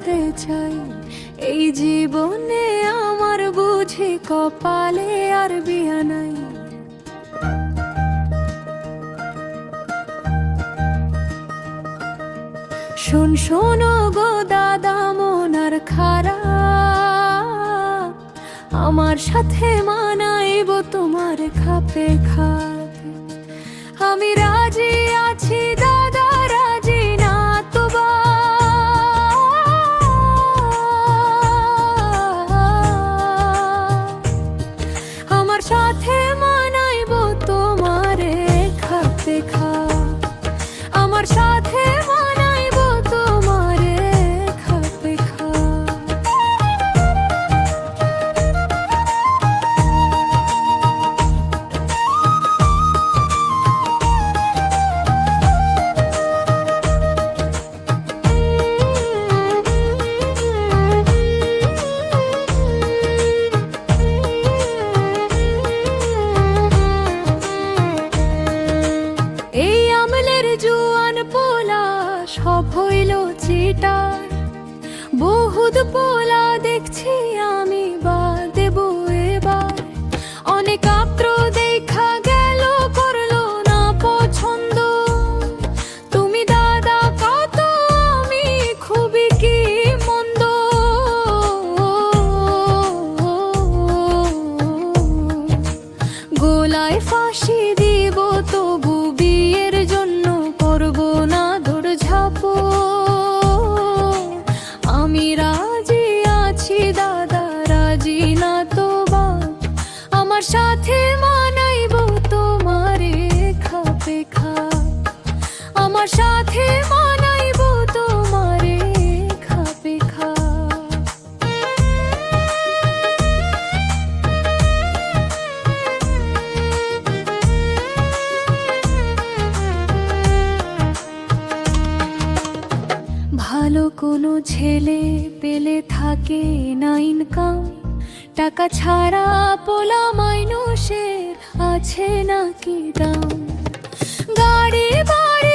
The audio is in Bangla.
হতে চাই। এই জীবনে আমার বুঝি কপালে আর বিয়া নাই। শোন শোনো গো দাদা মন আর খারাপ, আমার সাথে মানাইব তোমার খাপে খাপ। আমি রাজি আছি দাদা, রাজি না তো বা। আমার সাথে মানাইব তোমারে খাপে খাপ। আমার সাথে মানাইব তোমারে খাপে খাপ। এই আমলের জুয়ান পোলা সব হইল চিটার। বহুত পোলা দেখছি আমি বা দেব এবার। অনেক আত্র দেখা গেল করলো না পছন্দ। তুমি দাদা কত আমি খুবই কি মন্দ। গোলায় ফাঁসি দিব তবু বিয়ের জন্য করব না দৌড়ঝাঁপ। আমি রাজি আছি দাদা, রাজি না তো বাপ। আমার সাথে মানাইব তোমারে খাপে খাপ। আমার সাথে মানাইব তোমারে খাপে খাপ। ভালো কোনো ছেলে পেলে থাকে না ইনকাম। টাকা ছাড়া পোলা মাইনুষের আছে নাকি দাম। গাড়ি বাড়ি